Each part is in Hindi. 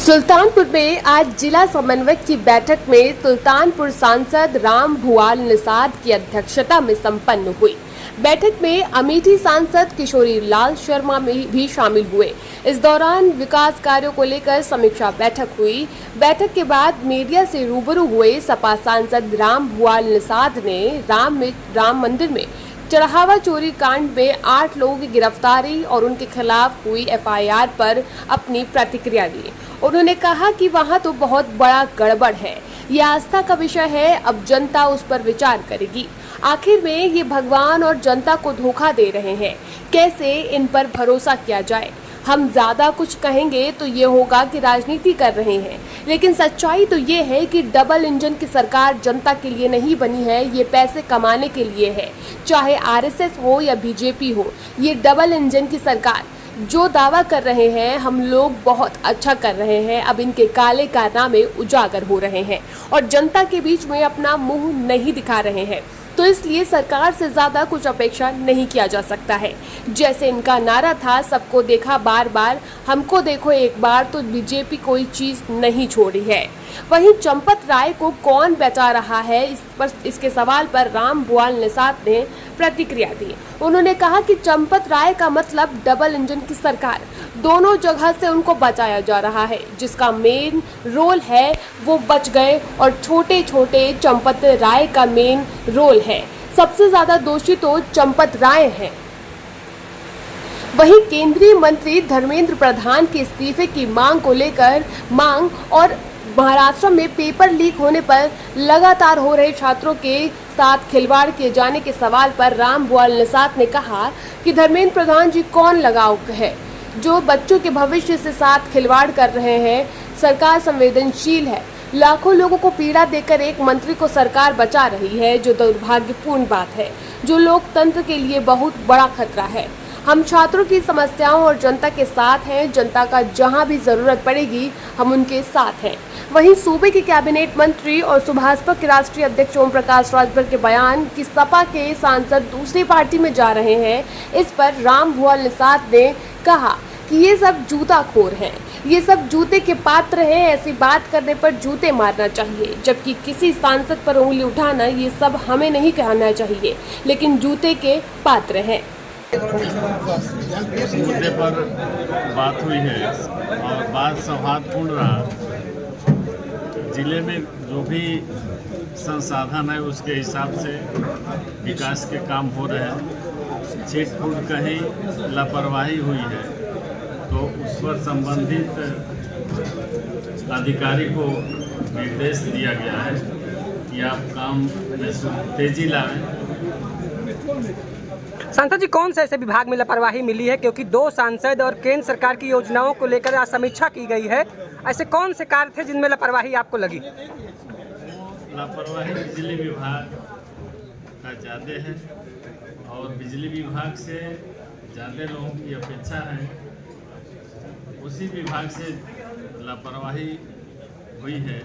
सुल्तानपुर में आज जिला समन्वयक की बैठक में सुल्तानपुर सांसद राम भुआल निषाद की अध्यक्षता में संपन्न हुई। बैठक में अमेठी सांसद किशोरी लाल शर्मा भी शामिल हुए। इस दौरान विकास कार्यों को लेकर समीक्षा बैठक हुई। बैठक के बाद मीडिया से रूबरू हुए सपा सांसद राम भुआल निषाद ने राम मंदिर में चढ़ावा चोरी कांड में 8 लोगों की गिरफ्तारी और उनके खिलाफ हुई एफआईआर पर अपनी प्रतिक्रिया दी। उन्होंने कहा कि वहां तो बहुत बड़ा गड़बड़ है, यह आस्था का विषय है, अब जनता उस पर विचार करेगी। आखिर में ये भगवान और जनता को धोखा दे रहे हैं, कैसे इन पर भरोसा किया जाए। हम ज्यादा कुछ कहेंगे तो ये होगा कि राजनीति कर रहे हैं, लेकिन सच्चाई तो ये है कि डबल इंजन की सरकार जनता के लिए नहीं बनी है, ये पैसे कमाने के लिए है। चाहे आरएसएस हो या बीजेपी हो, ये डबल इंजन की सरकार जो दावा कर रहे हैं हम लोग बहुत अच्छा कर रहे हैं, अब इनके काले कारनामे उजागर हो रहे हैं और जनता के बीच में अपना मुंह नहीं दिखा रहे हैं, तो इसलिए सरकार से ज्यादा कुछ अपेक्षा नहीं किया जा सकता है। जैसे इनका नारा था, सबको देखा बार बार, हमको देखो एक बार, तो बीजेपी कोई चीज नहीं छोड़ी है। वहीं चंपत राय को कौन बचा रहा है, इसके सवाल पर राम भुआल निषाद ने प्रतिक्रिया दी। उन्होंने कहा कि चंपत राय का मतलब डबल इंजन की सरकार, दोनों जगह से उनको बचाया जा रहा है। जिसका मेन रोल है वो बच गए और छोटे छोटे चंपत राय का मेन रोल है। सबसे ज्यादा दोषी तो चंपत राय हैं। वहीं केंद्रीय मंत्री धर्मेंद्र प्रधान के इस्तीफे की मांग को लेकर और महाराष्ट्र में पेपर लीक होने पर लगातार हो रहे छात्रों के साथ खिलवाड़ किए जाने के सवाल पर राम भुआल निषाद ने कहा कि धर्मेंद्र प्रधान जी कौन लगाव है जो बच्चों के भविष्य से साथ खिलवाड़ कर रहे हैं। सरकार संवेदनशील है, लाखों लोगों को पीड़ा देकर एक मंत्री को सरकार बचा रही है, जो दुर्भाग्यपूर्ण बात है, जो लोकतंत्र के लिए बहुत बड़ा खतरा है। हम छात्रों की समस्याओं और जनता के साथ हैं, जनता का जहां भी जरूरत पड़ेगी हम उनके साथ हैं। वहीं सूबे के कैबिनेट मंत्री और सुभाषपा के राष्ट्रीय अध्यक्ष ओम प्रकाश राजभर के बयान कि सपा के सांसद दूसरी पार्टी में जा रहे हैं, इस पर राम भुआल निषाद ने कहा कि ये सब जूताखोर हैं, ये सब जूते के पात्र हैं, ऐसी बात करने पर जूते मारना चाहिए, जबकि किसी सांसद पर उंगली उठाना ये सब हमें नहीं कहना चाहिए, लेकिन जूते के पात्र हैं। इस मुद्दे पर बात हुई है और बात सौहार्दपूर्ण रहा। जिले में जो भी संसाधन है उसके हिसाब से विकास के काम हो रहे हैं। छिट फूट कहीं लापरवाही हुई है तो उस पर संबंधित अधिकारी को निर्देश दिया गया है कि आप काम में तेजी लाएं। सांसद जी, कौन से ऐसे विभाग में लापरवाही मिली है, क्योंकि 2 सांसद और केंद्र सरकार की योजनाओं को लेकर आज समीक्षा की गई है, ऐसे कौन से कार्य थे जिनमें लापरवाही आपको लगी? लापरवाही बिजली विभाग का ज़्यादा है और बिजली विभाग से ज़्यादा लोगों की अपेक्षा है, उसी विभाग से लापरवाही हुई है।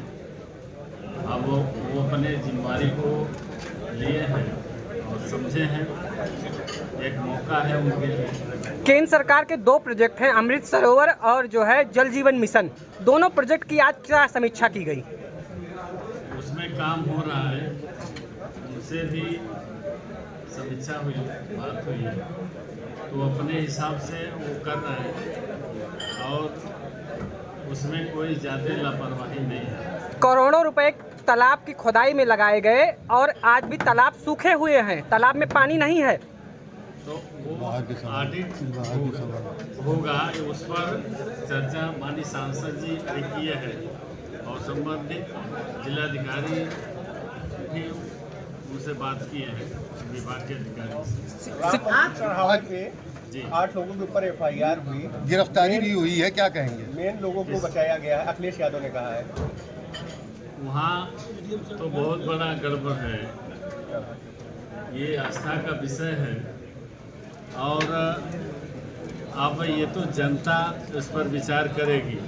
अब वो अपने जिम्मेदारी को लिए हैं और समझे हैं, एक मौका है उनके लिए। केंद्र सरकार के 2 प्रोजेक्ट हैं, अमृत सरोवर और जो है जल जीवन मिशन, दोनों प्रोजेक्ट की आज क्या समीक्षा की गई? उसमें काम हो रहा है, उनसे भी समीक्षा हुई, बात हुई है, तो अपने हिसाब से वो कर रहे हैं और उसमें कोई ज़्यादा लापरवाही नहीं है। करोड़ों रुपए तालाब की खोदाई में लगाए गए और आज भी तालाब सूखे हुए हैं, तालाब में पानी नहीं है, तो वो ऑडिट होगा, उस पर चर्चा माननीय सांसद जी ने किए हैं और संबंधित जिलाधिकारी भी उनसे बात किए हैं, विभाग के अधिकारी से। जी 8 लोगों के ऊपर एफआईआर हुई, गिरफ्तारी भी हुई है, क्या कहेंगे? मेन लोगों को बचाया गया है, अखिलेश यादव ने कहा है। वहाँ तो बहुत बड़ा गड़बड़ है, ये आस्था का विषय है और अब ये तो जनता इस पर विचार करेगी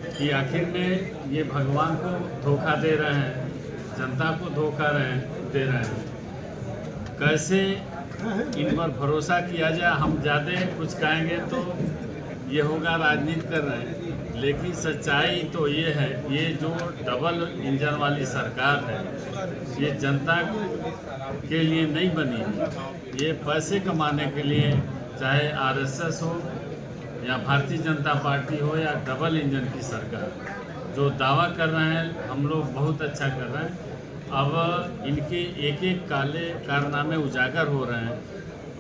कि आखिर में ये भगवान को धोखा दे रहे हैं, जनता को धोखा दे रहे हैं, कैसे इन पर भरोसा किया जाए। हम ज़्यादा कुछ कहेंगे तो ये होगा राजनीति कर रहे हैं, लेकिन सच्चाई तो ये है, ये जो डबल इंजन वाली सरकार है, ये जनता के लिए नहीं बनी। ये पैसे कमाने के लिए, चाहे आरएसएस हो या भारतीय जनता पार्टी हो या डबल इंजन की सरकार, जो दावा कर रहे हैं हम लोग बहुत अच्छा कर रहे हैं। अब इनके एक एक काले कारनामे उजागर हो रहे हैं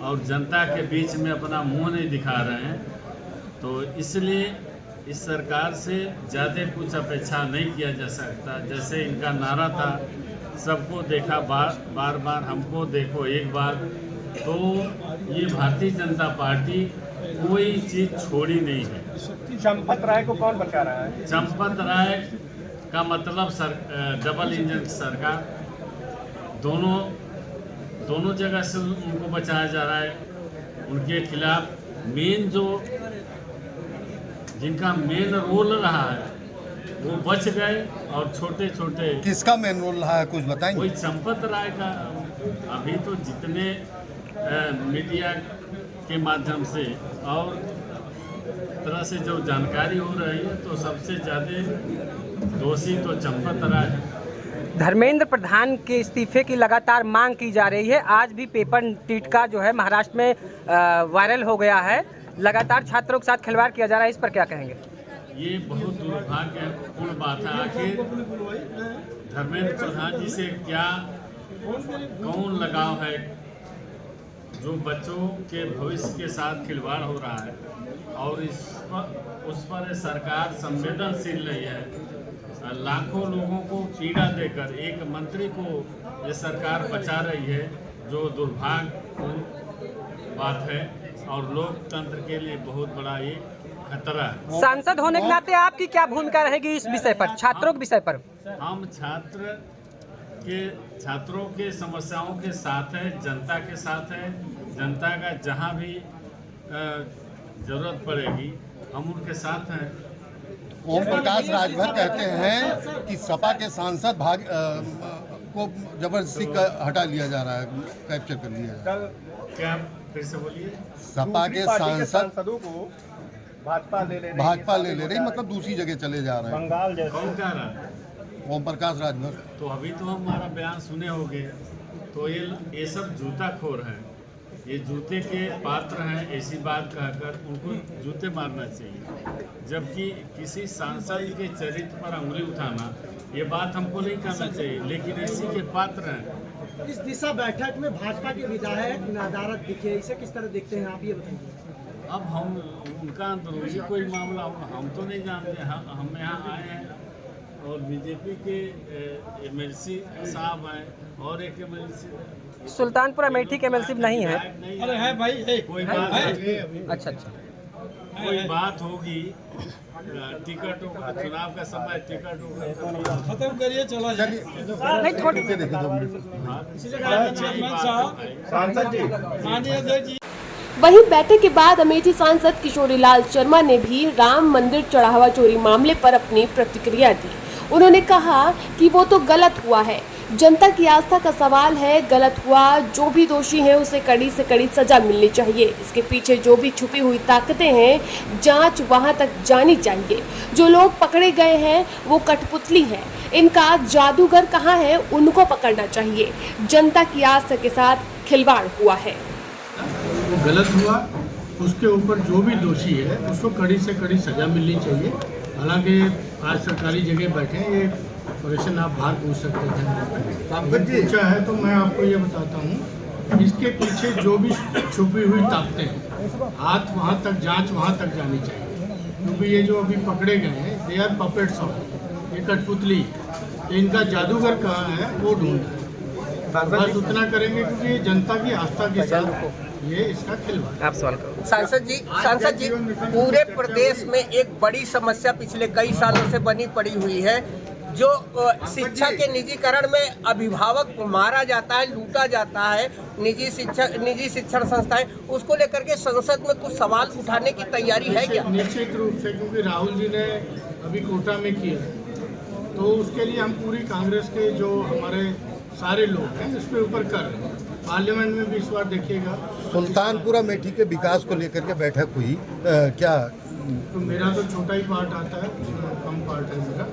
और जनता के बीच में अपना मुंह नहीं दिखा रहे हैं। तो इसलिए इस सरकार से ज़्यादा कुछ अपेक्षा नहीं किया जा सकता। जैसे इनका नारा था, सबको देखा बार बार हमको देखो एक बार, तो ये भारतीय जनता पार्टी कोई चीज़ छोड़ी नहीं है। चंपत राय को कौन बचा रहा है? चंपत राय का मतलब डबल इंजन सरकार, दोनों जगह से उनको बचाया जा रहा है। उनके खिलाफ मेन जो जिनका मेन रोल रहा है वो बच गए और छोटे छोटे। किसका मेन रोल रहा है, कुछ बताएंगे? कोई चंपत राय का। अभी तो जितने मीडिया के माध्यम से और तरह से जो जानकारी हो रही है, तो सबसे ज़्यादा दोषी तो चंपत राय है। धर्मेंद्र प्रधान के इस्तीफे की लगातार मांग की जा रही है। आज भी पेपर टीटका जो है महाराष्ट्र में वायरल हो गया है। लगातार छात्रों के साथ खिलवाड़ किया जा रहा है, इस पर क्या कहेंगे? ये बहुत दुर्भाग्यपूर्ण बात है। आखिर धर्मेंद्र प्रधान जी से क्या कौन लगाव है? जो बच्चों के भविष्य के साथ खिलवाड़ हो रहा है और उस पर सरकार संवेदनशील नहीं है। लाखों लोगों को पीड़ा देकर एक मंत्री को ये सरकार बचा रही है, जो दुर्भाग्यपूर्ण बात है और लोकतंत्र के लिए बहुत बड़ा ये खतरा है। सांसद होने के नाते आपकी क्या भूमिका रहेगी इस विषय पर, छात्रों के विषय पर? हम छात्रों के समस्याओं के साथ है, जनता के साथ है। जनता का जहां भी जरूरत पड़ेगी हम उनके साथ हैं। ओम प्रकाश राजभर कहते हैं कि सपा के सांसद को जबरदस्ती हटा लिया जा रहा है, कैप्चर कर लिया जा रहा है। क्या फिर से बोलिए? सपा के सांसदों को भाजपा ले ले रही, मतलब दूसरी जगह चले जा रहे हैं। बंगाल जैसे। कौन कह रहा है? ओम प्रकाश राजभर। तो अभी तो हमारा बयान सुने होंगे। तो ये सब जूता खोर हैं, ये जूते के पात्र हैं। ऐसी बात कहकर उनको जूते मारना चाहिए, जबकि किसी सांसद के चरित्र पर उंगली उठाना ये बात हमको नहीं करना चाहिए, लेकिन इसी के पात्र हैं। इस दिशा बैठक में भाजपा के विधायक नदारत दिखे, इसे किस तरह देखते हैं आप, ये बताइए। अब हम उनका अंदरूनी कोई मामला होगा हम तो नहीं जानते। हम यहाँ आए हैं और बीजेपी के एमएलसी साहब हैं और एक एमएलसी सुल्तानपुर अमेठी के एमएलसी नहीं है। अरे है भाई, कोई बात अच्छा। कोई बात होगी, टिकट होगा, चुनाव का समय टिकट होगा, खत्म करिए, चला जाइए। नहीं थोड़ी सांसद जी। वहीं बैठक के बाद अमेठी सांसद किशोरीलाल शर्मा ने भी राम मंदिर चढ़ावा चोरी मामले पर अपनी प्रतिक्रिया दी। उन्होंने कहा कि वो तो गलत हुआ है, जनता की आस्था का सवाल है, गलत हुआ। जो भी दोषी है उसे कड़ी से कड़ी सजा मिलनी चाहिए। इसके पीछे जो भी छुपी हुई ताकतें हैं, जांच वहां तक जानी चाहिए। जो लोग पकड़े गए हैं वो कठपुतली है, इनका जादूगर कहाँ है, उनको पकड़ना चाहिए। जनता की आस्था के साथ खिलवाड़ हुआ है। वो गलत हुआ, उसके ऊपर जो भी दोषी है उसको कड़ी से कड़ी सजा मिलनी चाहिए। हालांकि आज सरकारी जगह बैठे हैं, ये क्वेश्चन आप बाहर पूछ सकते थे, पूछा है तो मैं आपको ये बताता हूँ, इसके पीछे जो भी छुपी हुई ताकतें हैं, हाथ वहाँ तक, जांच वहाँ तक जानी चाहिए। क्योंकि ये जो अभी पकड़े गए हैं, दे आर पपेट्स ऑफ, ये कठपुतली, तो इनका जादूगर कहाँ है वो ढूंढना है। बस उतना करेंगे, क्योंकि ये जनता की आस्था के साथ ये इसका खिलवाड़। आप सवाल करो। सांसद जी, पूरे प्रदेश में एक बड़ी समस्या पिछले कई सालों से बनी पड़ी हुई है, जो शिक्षा के निजीकरण में अभिभावक मारा जाता है, लूटा जाता है। निजी शिक्षण संस्थाएं, उसको लेकर के संसद में कुछ सवाल उठाने की तैयारी है क्या? निश्चित रूप से, क्योंकि राहुल जी ने अभी कोटा में किया, तो उसके लिए हम पूरी कांग्रेस के जो हमारे सारे लोग हैं इसके ऊपर कर रहे हैं। पार्लियामेंट में भी इस बार देखिएगा। सुल्तानपुर अमेठी के विकास को लेकर के बैठक हुई, क्या तो मेरा तो छोटा ही पार्ट आता है, कम पार्ट है मेरा,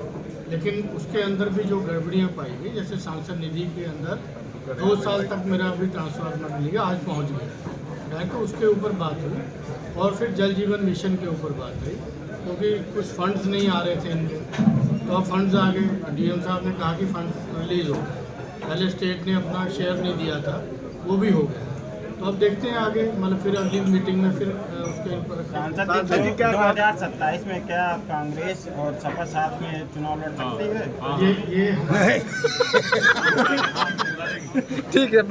लेकिन उसके अंदर भी जो गड़बड़ियाँ पाई गई, जैसे सांसद निधि के अंदर 2 साल तक मेरा अभी ट्रांसफार्मर मिल गया, आज पहुँच गया, तो उसके ऊपर बात हुई। और फिर जल जीवन मिशन के ऊपर बात हुई, क्योंकि कुछ फंड्स नहीं आ रहे थे इनके, तो अब फंड्स आ गए। डीएम साहब ने कहा कि फंड्स रिलीज हो गए, पहले स्टेट ने अपना शेयर नहीं दिया था, वो भी हो गया। तो अब देखते हैं आगे, मतलब फिर अगली मीटिंग में फिर उसके ऊपर। सांसद जी क्या 2027 में क्या कांग्रेस और सपा साथ में चुनाव लड़ सकती है? ये ठीक है।